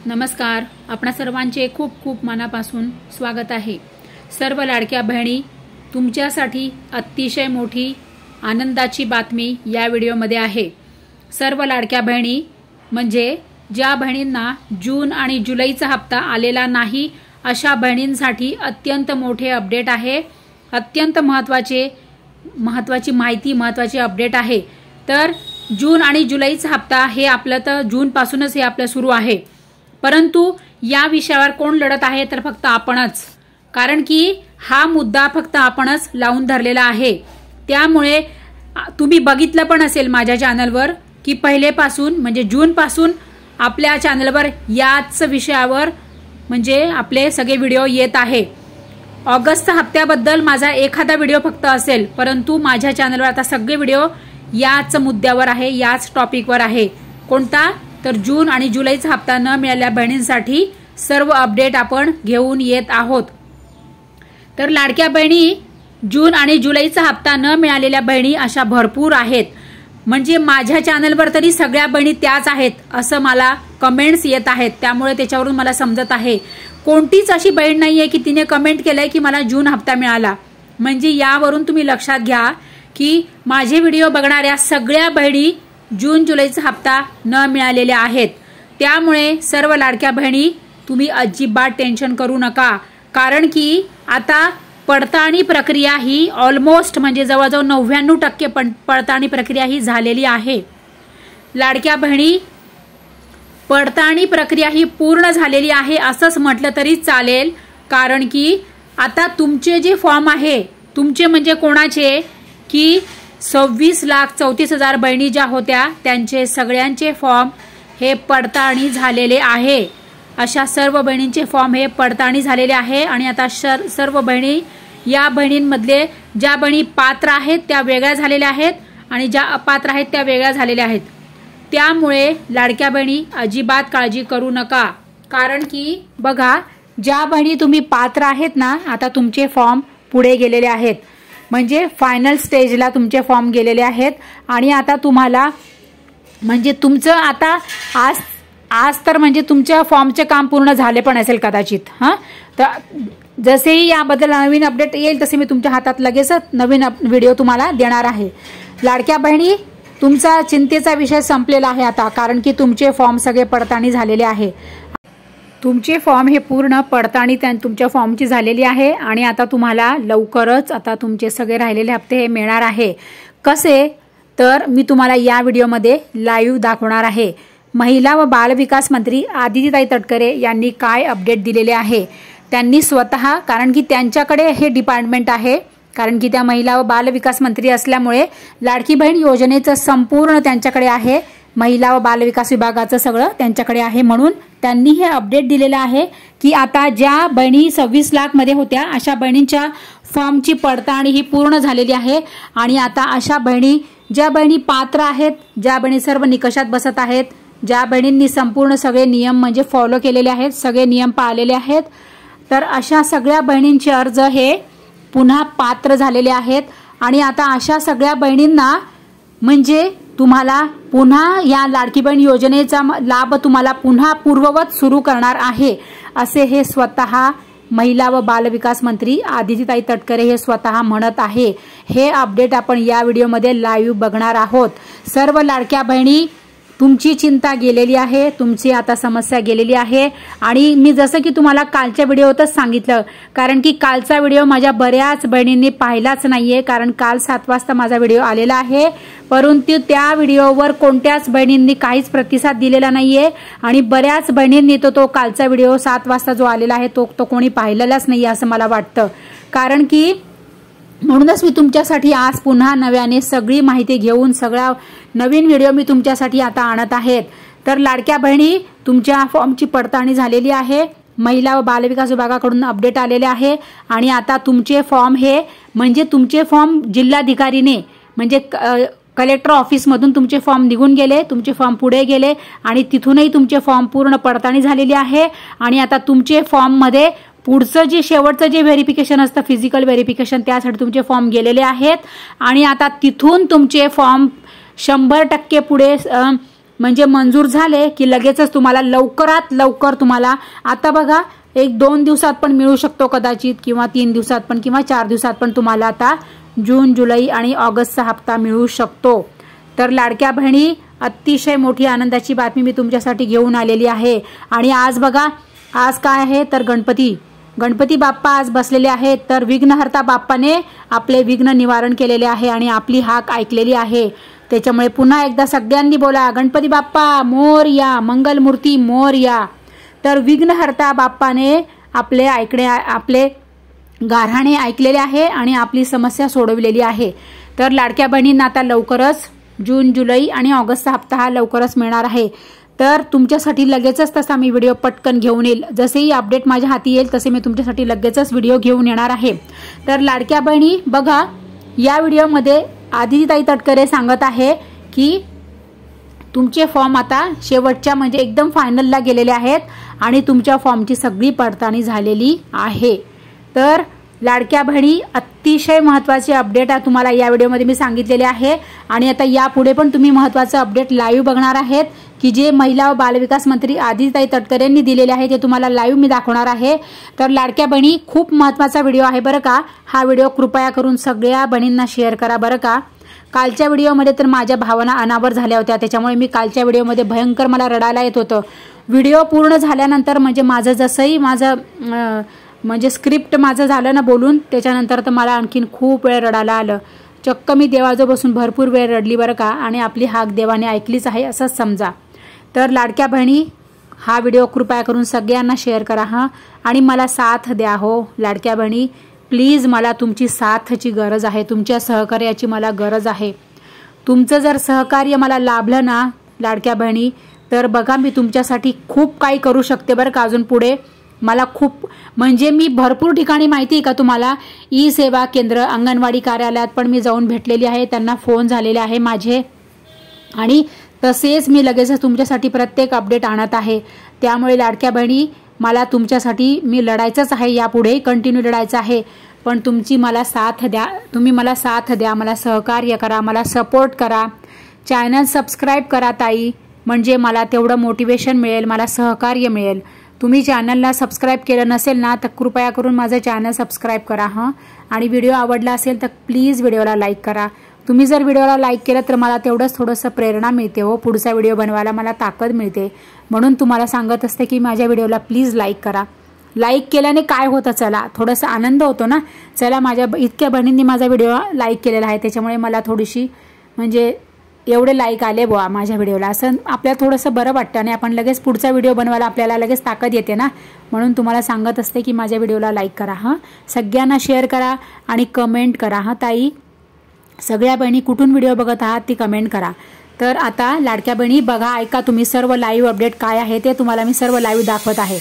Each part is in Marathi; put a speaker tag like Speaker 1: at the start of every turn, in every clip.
Speaker 1: नमस्कार. आपणा सर्वांचे खूप खूप मनापासून स्वागत आहे. सर्व लाडक्या बहिणी, तुमच्यासाठी अतिशय मोठी आनंदाची बातमी या व्हिडिओमध्ये आहे. सर्व लाडक्या बहिणी म्हणजे ज्या बहिणींना जून आणि जुलैचा हप्ता आलेला नाही अशा बहिणींसाठी अत्यंत मोठे अपडेट आहे. अत्यंत महत्त्वाची माहिती, महत्त्वाची अपडेट आहे. तर जून आणि जुलैचा हप्ता हे आपलं तर जून पासूनच हे आपलं सुरू आहे. परंतु या विषयावर कोण लढत आहे तर फक्त आपणच. कारण की हा मुद्दा फक्त आपणच लावून धरलेला आहे. त्यामुळे तुम्ही बघितलं पण असेल माझ्या चॅनलवर की पहिलेपासून म्हणजे जून पासून आपल्या चॅनलवर याच विषयावर म्हणजे आपले सगळे व्हिडिओ येत आहे. ऑगस्ट हप्त्याबद्दल माझा एखादा व्हिडिओ फक्त असेल, परंतु माझ्या चॅनलवर आता सगळे व्हिडिओ याच मुद्द्यावर आहे, याच टॉपिकवर आहे. कोणता तर जून आणि जुलैचा हप्ता न मिळालेल्या बहिणींसाठी सर्व अपडेट आपण घेऊन येत आहोत. तर लाडक्या बहिणी, जून आणि जुलैचा हप्ता न मिळालेल्या बहिणी अशा भरपूर आहेत. म्हणजे माझ्या चॅनलवर तरी सगळ्या बहिणी त्याच आहेत असं मला कमेंट्स येत आहेत. त्यामुळे त्याच्यावरून मला समजत आहे कोणतीच अशी बहीण नाहीये की तिने कमेंट केलंय की मला जून हप्ता मिळाला. म्हणजे यावरून तुम्ही लक्षात घ्या की माझे व्हिडिओ बघणाऱ्या सगळ्या बहिणी जून जुलैचा हप्ता न मिळालेल्या आहेत. त्यामुळे सर्व लाडक्या बहिणी तुम्ही अजिबात टेन्शन करू नका. कारण की आता पडताळणी प्रक्रिया ही ऑलमोस्ट म्हणजे जवळजवळ 99% पडताळणी प्रक्रिया ही झालेली आहे. लाडक्या बहिणी, पडताळणी प्रक्रिया ही पूर्ण झालेली आहे असंच म्हटलं तरी चालेल. कारण की आता तुमचे जे फॉर्म आहे, तुमचे म्हणजे कोणाचे की 26,34,000 बहिणी ज्या होत्या त्यांचे सगळ्यांचे फॉर्म हे पडताळणी झालेले आहे. अशा सर्व बहिणींचे फॉर्म हे पडताळणी झालेले आहे. आणि आता सर्व बहिणी, या बहिणींमधले ज्या बहिणी पात्र आहेत त्या वेगळ्या झालेल्या आहेत आणि ज्या अपात्र आहेत त्या वेगळ्या झालेल्या आहेत. त्यामुळे लाडक्या बहिणी अजिबात काळजी करू नका. कारण की बघा, ज्या बहिणी तुम्ही पात्र आहेत ना, आता तुमचे फॉर्म पुढे गेलेले आहेत. म्हणजे फायनल स्टेजला तुमचे फॉर्म गेलेले आहेत. आणि आता तुम्हाला म्हणजे तुमचं आता आज तर म्हणजे तुमच्या फॉर्मचे काम पूर्ण झाले पण असेल कदाचित. तर जसेही याबद्दल नवीन अपडेट येईल तसे मी तुमच्या हातात लगेचच नवीन व्हिडिओ तुम्हाला देणार आहे. लाडक्या बहिणी, तुमचा चिंतेचा विषय संपलेला आहे आता. कारण की तुमचे फॉर्म सगळे पडताळणी झालेले आहे. तुमचे फॉर्म हे पूर्ण पडताळणी तुमच्या फॉर्मची झालेली आहे. आणि आता तुम्हाला लवकरच आता तुमचे सगळे राहिलेले हप्ते हे मिळणार आहे. कसे तर मी तुम्हाला या व्हिडिओमध्ये लाईव्ह दाखवणार आहे. महिला व बालविकास मंत्री आदितीताई तटकरे यांनी काय अपडेट दिलेले आहे. त्यांनी स्वतः, कारण की त्यांच्याकडे हे डिपार्टमेंट आहे, कारण की त्या महिला व बालविकास मंत्री असल्यामुळे लाडकी बहीण योजनेचं संपूर्ण त्यांच्याकडे आहे. महिला व बालविकास विभागाचं सगळं त्यांच्याकडे आहे. म्हणून त्यांनी हे अपडेट दिलेलं आहे की आता ज्या बहिणी 26 लाख मध्ये होत्या अशा बहिणींच्या फॉर्मची पडताळणी ही पूर्ण झालेली आहे. आणि आता अशा बहिणी, ज्या बहिणी पात्र आहेत, ज्या बहिणी सर्व निकषात बसत आहेत, ज्या बहिणींनी संपूर्ण सगळे नियम म्हणजे फॉलो केलेले आहेत, सगळे नियम पाळलेले आहेत, तर अशा सगळ्या बहिणींचे अर्ज हे पुन्हा पात्र झालेले आहेत. आणि आता अशा सगळ्या बहिणींना म्हणजे तुम्हाला पुन्हा या लाडकी बहीण योजनेचा लाभ तुम्हाला पुन्हा पूर्ववत सुरू करणार आहे असे हे स्वतः महिला व बालविकास मंत्री आदितीताई तटकरे हे स्वतः म्हणत आहे. हे अपडेट आपण या व्हिडिओमध्ये लाईव्ह बघणार आहोत. सर्व लाडक्या बहिणी, तुमची चिंता गेलेली आहे, तुमची आता समस्या गेलेली आहे. आणि मी जसं की तुम्हाला कालच्या व्हिडिओतच सांगितलं, कारण की कालचा व्हिडिओ माझ्या बऱ्याच बहिणींनी पाहिलाच नाहीये. कारण काल 7 वाजता माझा व्हिडिओ आलेला आहे, परंतु त्या व्हिडिओवर कोणत्याच बहिणींनी काहीच प्रतिसाद दिलेला नाहीये. आणि बऱ्याच बहिणींनी तो कालचा व्हिडिओ 7 वाजता जो आलेला आहे तो कोणी पाहिलेलाच नाहीये असं मला वाटतं. कारण की म्हणूनच मी तुमच्यासाठी आज पुन्हा नव्याने सगळी माहिती घेऊन सगळा नवीन व्हिडिओ मी तुमच्यासाठी आता आणत आहेत. तर लाडक्या बहिणी, तुमच्या फॉर्मची पडताळणी झालेली आहे. महिला व बालविकास विभागाकडून अपडेट आलेले आहे. आणि आता तुमचे फॉर्म हे म्हणजे तुमचे फॉर्म जिल्हाधिकारीने म्हणजे कलेक्टर ऑफिसमधून तुमचे फॉर्म निघून गेले, तुमचे फॉर्म पुढे गेले आणि तिथूनही तुमचे फॉर्म पूर्ण पडताळणी झालेली आहे. आणि आता तुमचे फॉर्ममध्ये पुढचं जे शेवटचं जे व्हेरिफिकेशन असतं, फिजिकल व्हेरिफिकेशन, त्यासाठी तुमचे फॉर्म गेलेले आहेत. आणि आता तिथून तुमचे फॉर्म 100% पुढे म्हणजे मंजूर झाले की लगेचच तुम्हाला लवकरात लवकर तुम्हाला आता बघा 1-2 दिवसात पण मिळू शकतो कदाचित, किंवा 3 दिवसात पण, किंवा 4 दिवसात पण तुम्हाला आता जून, जुलै आणि ऑगस्टचा हप्ता मिळू शकतो. तर लाडक्या बहिणी, अतिशय मोठी आनंदाची बातमी मी तुमच्यासाठी घेऊन आलेली आहे. आणि आज बघा, आज काय आहे तर गणपती बाप्पा आज बसलेले आहेत. तर विघ्नहर्ता बाप्पाने आपले विघ्न निवारण केलेले आहे आणि आपली हाक ऐकलेली आहे. त्याच्यामुळे पुन्हा एकदा सगळ्यांनी बोला, गणपती बाप्पा मोरया, मंगलमूर्ती मोरया. तर विघ्नहर्ता बाप्पाने आपले गाऱ्हाणे ऐकलेले आहे आणि आपली समस्या सोडवलेली आहे. तर लाडक्या बहिणींना आता लवकरच जून, जुलै आणि ऑगस्टचा हप्ता हा लवकरच मिळणार आहे. तर तुमच्यासाठी लगेचच तसा मी व्हिडिओ पटकन घेऊन येईल. जसेही अपडेट माझ्या हाती येईल तसे मी तुमच्यासाठी लगेचच व्हिडिओ घेऊन येणार आहे. तर लाडक्या बहिणी बघा, या व्हिडिओमध्ये आदितीताई तटकरे सांगत आहे की तुमचे फॉर्म आता शेवटच्या म्हणजे एकदम फायनलला गेलेले आहेत आणि तुमच्या फॉर्मची सगळी पडताळणी झालेली आहे. तर लाडक्या बहिणी, अतिशय महत्त्वाचे अपडेट आहे तुम्हाला या व्हिडिओमध्ये मी सांगितलेले आहे. आणि आता यापुढे पण तुम्ही महत्त्वाचं अपडेट लाईव्ह बघणार आहेत की जे महिला व बालविकास मंत्री आदितीताई तटकरे यांनी दिलेले आहे ते तुम्हाला लाईव्ह मी दाखवणार आहे. तर लाडक्या बहिणी, खूप महत्त्वाचा व्हिडिओ आहे बरं का. हा व्हिडिओ कृपया करून सगळ्या बहिणींना शेअर करा बरं का. कालच्या व्हिडिओमध्ये तर माझ्या भावना अनावर झाल्या होत्या, त्याच्यामुळे मी कालच्या व्हिडिओमध्ये भयंकर मला रडायला येत होतं. व्हिडिओ पूर्ण झाल्यानंतर म्हणजे माझं जसंही म्हणजे स्क्रिप्ट माझं झालं ना बोलून, त्याच्यानंतर तर मला आणखीन खूप वेळ रडायला आलं. चक्क मी देवाजवळ बसून भरपूर वेळ रडली बरं का. आणि आपली हाक देवाने ऐकलीच आहे असंच समजा. तर लाडक्या बहिणी, हा व्हिडिओ कृपया करून सगळ्यांना शेअर करा हां. आणि मला साथ द्या हो लाडक्या बहिणी, प्लीज. मला तुमची साथची गरज आहे, तुमच्या सहकार्याची मला गरज आहे. तुमचं जर सहकार्य मला लाभलं ना लाडक्या बहिणी, तर बघा मी तुमच्यासाठी खूप काही करू शकते बरं का. अजून पुढे मला खूप म्हणजे मी भरपूर ठिकाणी माहिती आहे का तुम्हाला, ई सेवा केंद्र, अंगणवाडी कार्यालयात पण मी जाऊन भेटलेली आहे. त्यांना फोन झालेले आहे माझे. आणि तसेच मी लगेचच तुमच्यासाठी प्रत्येक अपडेट आणत आहे. त्यामुळे लाडक्या बहिणी, मला तुमच्यासाठी मी लढायचंच आहे, यापुढे कंटिन्यू लढायचं आहे. पण तुमची मला साथ द्या, तुम्ही मला साथ द्या, मला सहकार्य करा, मला सपोर्ट करा. चॅनल सबस्क्राईब करा ताई, म्हणजे मला तेवढं मोटिवेशन मिळेल, मला सहकार्य मिळेल. तुम्ही चॅनलला सबस्क्राईब केलं नसेल ना तर कृपया करून माझं चॅनल सबस्क्राईब करा हां. आणि व्हिडिओ आवडला असेल तर प्लीज व्हिडिओला लाईक करा. तुम्ही जर व्हिडिओला लाईक केलं तर मला तेवढंच थोडंसं प्रेरणा मिळते हो, पुढचा व्हिडिओ बनवायला मला ताकद मिळते. म्हणून तुम्हाला सांगत असते की माझ्या व्हिडिओला प्लीज लाईक करा. लाईक केल्याने काय होतं, चला थोडासा आनंद होतो ना. चला, माझ्या इतक्या बहिणींनी माझा व्हिडिओ लाईक केलेला आहे, त्याच्यामुळे मला थोडीशी म्हणजे एवढे लाईक आले बुवा माझ्या व्हिडिओला, असं आपल्याला थोडंसं बरं वाटतं. आणि आपण लगेच पुढचा व्हिडिओ बनवायला आपल्याला लगेच ताकद येते ना. म्हणून तुम्हाला सांगत असते की माझ्या व्हिडिओला लाईक करा हां. सगळ्यांना शेअर करा आणि कमेंट करा हां ताई. सगळ्या बहिणी कुठून व्हिडिओ बघत आहात ती कमेंट करा. तर आता लाडक्या बहिणी बघा, ऐका तुम्ही सर्व लाईव्ह अपडेट काय आहे ते तुम्हाला मी सर्व लाईव्ह दाखवत आहे.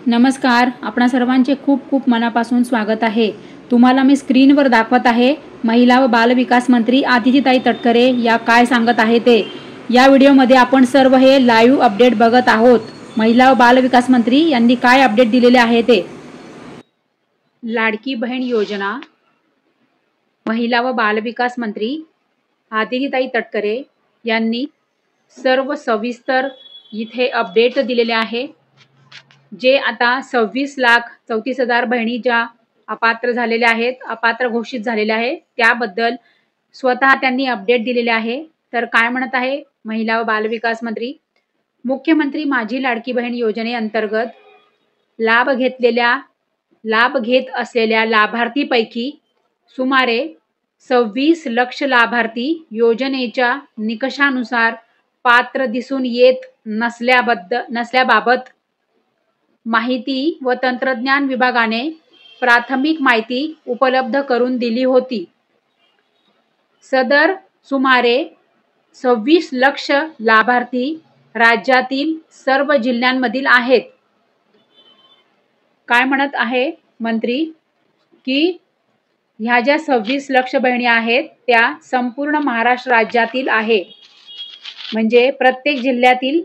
Speaker 1: नमस्कार, आपणा सर्वांचे खूप खूप मनापासून स्वागत आहे. तुम्हाला मी स्क्रीनवर दाखवत आहे महिला व बालविकास मंत्री आदितीताई तटकरे या काय सांगत आहे ते. या व्हिडिओमध्ये आपण सर्व हे लाईव्ह अपडेट बघत आहोत. महिला व बालविकास मंत्री यांनी काय अपडेट दिलेले आहे ते. लाडकी बहीण योजना, महिला व बालविकास मंत्री आदितीताई तटकरे यांनी सर्व सविस्तर इथे अपडेट दिलेले आहे. जे आता 26,34,000 बहिणी ज्या अपात्र झालेल्या आहेत, अपात्र घोषित झालेल्या आहेत, त्याबद्दल स्वतः त्यांनी अपडेट दिलेले आहे. तर काय म्हणत आहे महिला व बालविकास मंत्री, मुख्यमंत्री माझी लाडकी बहीण योजनेअंतर्गत लाभ घेत असलेल्या लाभार्थीपैकी सुमारे 26 लक्ष लाभार्थी योजनेच्या निकषानुसार पात्र दिसून येत नसल्याबाबत माहिती व तंत्रज्ञान विभागाने प्राथमिक माहिती उपलब्ध करून दिली होती. सदर सुमारे 26 लक्ष लाभार्थी राज्यातील सर्व जिल्ह्यांमधील आहेत. काय म्हणत आहे मंत्री की ह्या ज्या 26 लक्ष बहिणी आहेत त्या संपूर्ण महाराष्ट्र राज्यातील आहे. म्हणजे प्रत्येक जिल्ह्यातील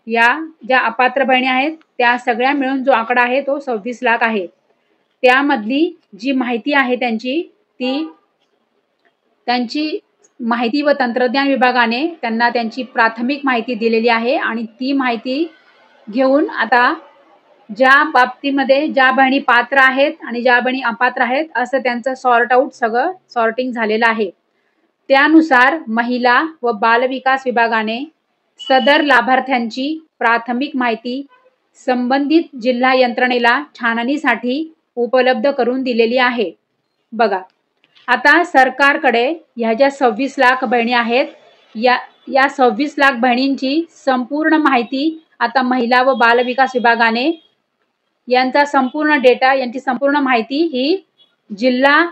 Speaker 1: या ज्या अपात्र बहिणी आहेत त्या सगळ्या मिळून जो आकडा आहे तो 26 लाख आहे. त्यामधली जी माहिती आहे त्यांची माहिती व तंत्रज्ञान विभागाने त्यांना त्यांची प्राथमिक माहिती दिलेली आहे आणि ती माहिती घेऊन आता ज्या बाबतीमध्ये ज्या बहिणी पात्र आहेत आणि ज्या बहिणी अपात्र आहेत असं त्यांचं सॉर्ट आउट सगळं सॉर्टिंग झालेलं आहे। त्यानुसार महिला व बालविकास विभागाने सदर लाभार्थ्यांची प्राथमिक माहिती संबंधित जिल्हा यंत्रणेला छाननीसाठी उपलब्ध करून दिलेली आहे। बघा, आता सरकारकडे ह्या ज्या 26 लाख बहिणी आहेत या 26 लाख बहिणींची संपूर्ण माहिती आता महिला व बालविकास विभागाने यांचा संपूर्ण डेटा यांची संपूर्ण माहिती ही जिल्हा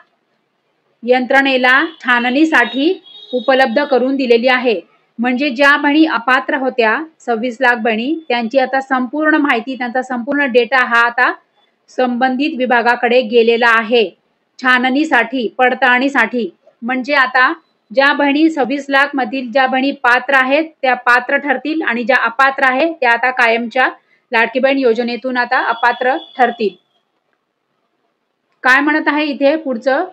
Speaker 1: यंत्रणेला छाननीसाठी उपलब्ध करून दिलेली आहे। म्हणजे ज्या बहिणी अपात्र होत्या 26 लाख बहिणी त्यांची आता संपूर्ण माहिती त्यांचा संपूर्ण डेटा हा आता संबंधित विभागाकडे गेलेला आहे छाननीसाठी पडताळणीसाठी। म्हणजे आता ज्या बहिणी 26 लाख मधील ज्या बहिणी पात्र आहेत त्या पात्र ठरतील आणि ज्या अपात्र आहेत त्या आता कायमच्या लाडकी बहीण योजनेतून आता अपात्र ठरतील। काय म्हणत आहे इथे पुढचं,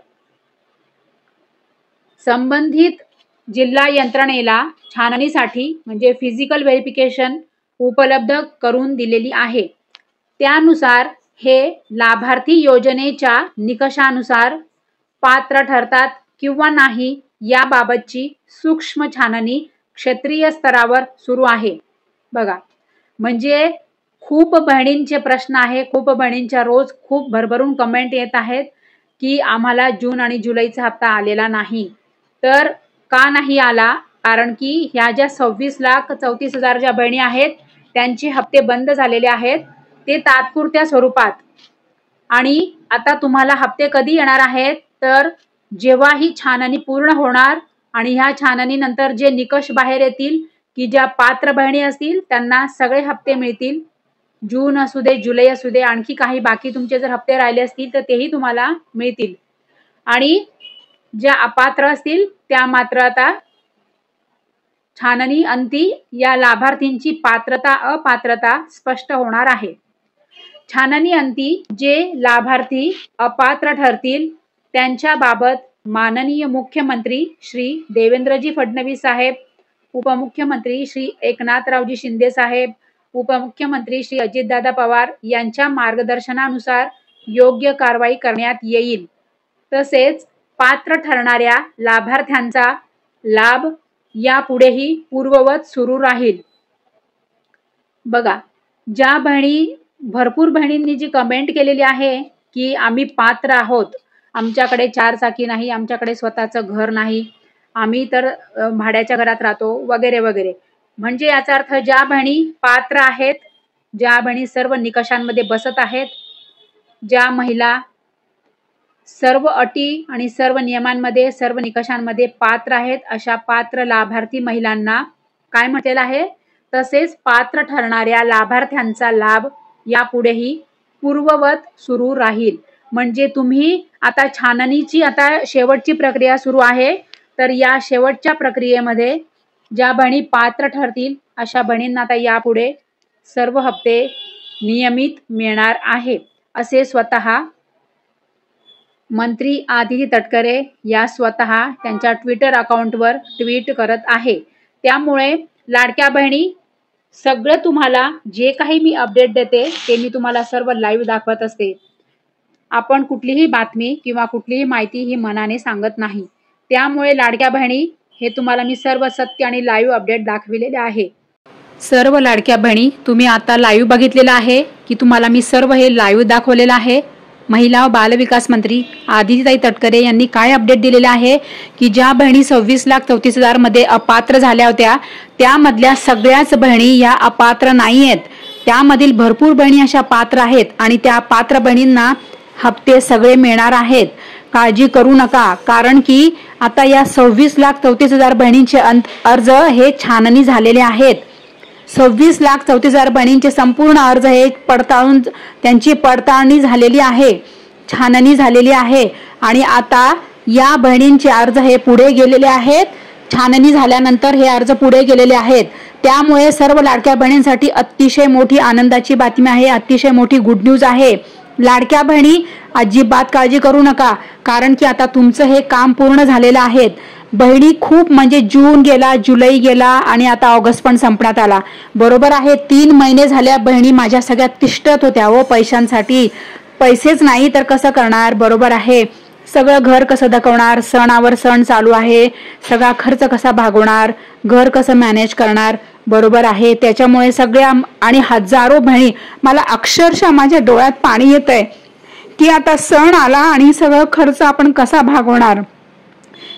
Speaker 1: संबंधित जिल्हा यंत्रणेला छाननीसाठी म्हणजे फिजिकल व्हेरिफिकेशन उपलब्ध करून दिलेली आहे। त्यानुसार हे लाभार्थी योजनेच्या निकषानुसार पात्र ठरतात किंवा नाही याबाबतची सूक्ष्म छाननी क्षेत्रीय स्तरावर सुरू आहे। बघा, म्हणजे खूप बहिणींचे प्रश्न आहे, खूप बहिणींच्या रोज खूप भरभरून कमेंट येत आहेत की आम्हाला जून आणि जुलैचा हप्ता आलेला नाही। तर का नाही आला, कारण की ह्या ज्या 26,34,000 ज्या बहिणी आहेत त्यांचे हप्ते बंद झालेले आहेत ते तात्पुरत्या स्वरूपात। आणि आता तुम्हाला हप्ते कधी येणार आहेत तर जेव्हा ही छाननी पूर्ण होणार आणि ह्या छाननीनंतर जे निकष बाहेर येतील की ज्या पात्र बहिणी असतील त्यांना सगळे हप्ते मिळतील। जून असू दे, जुलै असू दे, आणखी काही बाकी तुमचे जर हप्ते राहिले असतील तर तेही तुम्हाला मिळतील। आणि ज्या अपात्र असतील त्या मात्र आता छाननी अंती या लाभार्थींची पात्रता अपात्रता स्पष्ट होणार आहे। छाननी अंती जे लाभार्थी अपात्र ठरतील त्यांच्या बाबत माननीय मुख्यमंत्री श्री देवेंद्रजी फडणवीस साहेब, उपमुख्यमंत्री श्री एकनाथरावजी शिंदे साहेब, उपमुख्यमंत्री श्री अजितदादा पवार यांच्या मार्गदर्शनानुसार योग्य कारवाई करण्यात येईल। तसेच पात्र ठरणाऱ्या लाभार्थ्यांचा लाभ यापुढेही पूर्ववत सुरू राहील। बघा, ज्या बहिणी भरपूर बहिणींनी जी कमेंट केलेली आहे की आम्ही पात्र आहोत, आमच्याकडे 4 चाकी नाही, आमच्याकडे स्वतःचं घर नाही, आम्ही तर भाड्याच्या घरात राहतो वगैरे वगैरे, म्हणजे याचा अर्थ ज्या बहिणी पात्र आहेत, ज्या बहिणी सर्व निकषांमध्ये बसत आहेत, ज्या महिला सर्व अटी आणि सर्व नियमांमध्ये सर्व निकषांमध्ये पात्र आहेत अशा पात्र लाभार्थी महिलांना काय म्हटलेलं आहे, तसेच पात्र ठरणाऱ्या लाभार्थ्यांचा लाभ यापुढेही पूर्ववत सुरू राहील। म्हणजे तुम्ही आता छाननीची आता शेवटची प्रक्रिया सुरू आहे, तर या शेवटच्या प्रक्रियेमध्ये ज्या बहिणी पात्र ठरतील अशा बहिणींना आता यापुढे सर्व हप्ते नियमित मिळणार आहे, असे स्वतः मंत्री आदिती तटकरे या स्वतः त्यांच्या ट्विटर अकाउंटवर ट्विट करत आहे। त्यामुळे लाडक्या बहिणी सगळं तुम्हाला जे काही मी अपडेट देते ते मी तुम्हाला सर्व लाईव्ह दाखवत असते। आपण कुठलीही बातमी किंवा कुठलीही माहिती ही मनाने सांगत नाही। त्यामुळे लाडक्या बहिणी हे तुम्हाला मी सर्व सत्य आणि लाईव्ह अपडेट दाखविलेले आहे। सर्व लाडक्या बहिणी तुम्ही आता लाईव्ह बघितलेलं आहे की तुम्हाला मी सर्व हे लाईव्ह दाखवलेलं आहे। महिला व बालविकास मंत्री आदितीताई तटकरे यांनी काय अपडेट दिलेले आहे की ज्या बहिणी 26,34,000 मध्ये अपात्र झाल्या होत्या त्यामधल्या सगळ्याच बहिणी या अपात्र नाही आहेत। त्यामधील भरपूर बहिणी अशा पात्र आहेत आणि त्या पात्र बहिणींना हप्ते सगळे मिळणार आहेत। काळजी करू नका, कारण की आता या 26,34,000 बहिणींचे अर्ज हे छाननी झालेले आहेत। 26,34,000 बहिणींचे संपूर्ण अर्ज हे पडताळून त्यांची पडताळणी झालेली आहे, छाननी झालेली आहे आणि आता या बहिणींचे अर्ज हे पुढे गेलेले आहेत। छाननी झाल्यानंतर हे अर्ज पुढे गेलेले आहेत। त्यामुळे सर्व लाडक्या बहिणींसाठी अतिशय मोठी आनंदाची बातमी आहे, अतिशय मोठी गुड न्यूज आहे। लाडक्या बहिणी अजिबात काळजी करू नका, कारण की आता तुमचं हे काम पूर्ण झालेलं आहे। बहिणी खूप म्हणजे जून गेला, जुलै गेला आणि आता ऑगस्ट पण संपण्यात आला. बरोबर आहे, 3 महिने झाल्या बहिणी माझ्या सगळ्यात तिष्ठत होत्या हो पैशांसाठी. पैसेच नाही तर कसं करणार, बरोबर आहे. सगळं घर कसं दाखवणार, सणावर सण चालू आहे, सगळा खर्च कसा भागवणार, घर कसं मॅनेज करणार, बरोबर आहे. त्याच्यामुळे सगळ्या आणि हजारो बहिणी, मला अक्षरशः माझ्या डोळ्यात पाणी येतंय की आता सण आला आणि सगळं खर्च आपण कसा भागवणार.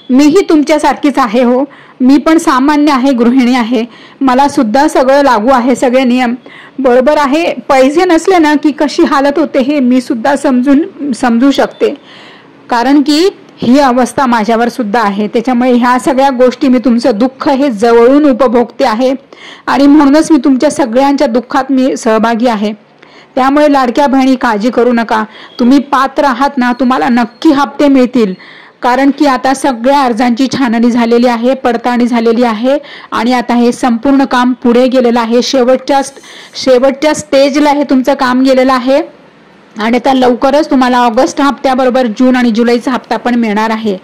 Speaker 1: मीही तुमच्यासारखीच आहे हो, मी पण सामान्य आहे, गृहिणी आहे, मला सुद्धा सगळं लागू आहे, सगळे नियम, बरोबर आहे. पैसे नसले ना की कशी हालत होते हे मी सुद्धा समजू शकते, कारण की ही अवस्था माझ्यावर सुद्धा आहे. त्याच्यामुळे ह्या सगळ्या गोष्टी मी तुमचं दुःख हे जवळून उपभोगते आहे आणि म्हणूनच मी तुमच्या सगळ्यांच्या दुःखात मी सहभागी आहे. त्यामुळे लाडक्या बहिणी काळजी करू नका, तुम्ही पात्र आहात ना, तुम्हाला नक्की हप्ते मिळतील. कारण की आता सगळ्या अर्जांची छाननी झालेली आहे, पडताळणी झालेली आहे आणि आता हे संपूर्ण काम पुढे गेलेलं आहे. शेवटच्या स्टेजला हे तुमचं काम गेलेलं आहे आणि आता लवकरच तुम्हाला ऑगस्ट हप्त्याबरोबर जून आणि जुलैचा हप्ता पण मिळणार आहे.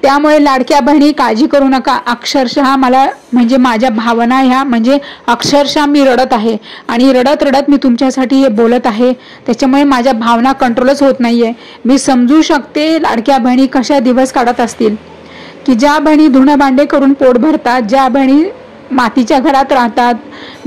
Speaker 1: त्यामुळे लाडक्या बहिणी काळजी करू नका. अक्षरशः मला म्हणजे माझ्या भावना ह्या म्हणजे अक्षरशः मी रडत आहे आणि रडत रडत मी तुमच्यासाठी हे बोलत आहे. त्याच्यामुळे माझ्या भावना कंट्रोलच होत नाहीये. मी समजू शकते लाडक्या बहिणी कशा दिवस काढत असतील, की ज्या बहिणी धुणं भांडे करून पोट भरतात, ज्या बहिणी मातीच्या घरात राहतात,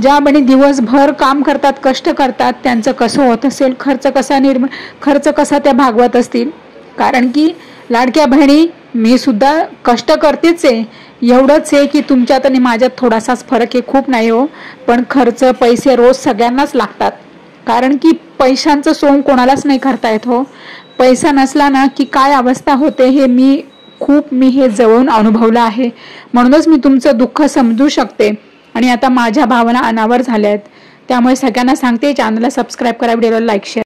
Speaker 1: ज्या बहिणी दिवसभर काम करतात, कष्ट करतात, त्यांचं कसं होत असेल, खर्च कसा त्या भागवत असतील. कारण की लाडक्या बहिणी मी सुद्धा कष्ट करतेच आहे, एवढंच आहे की तुमच्यात आणि माझ्यात थोडासाच फरक आहे, खूप नाही हो. पण खर्च पैसे रोज सगळ्यांनाच लागतात, कारण की पैशांचं सोंग कोणालाच नाही करता येत हो. पैसा नसला ना की काय अवस्था होते हे मी हे जवळून अनुभवलं आहे. म्हणूनच मी तुमचं दुःख समजू शकते आणि आता माझ्या भावना अनावर झाल्या आहेत. त्यामुळे सगळ्यांना सांगते, चॅनलला सबस्क्राईब करा, व्हिडिओला लाईक शेअर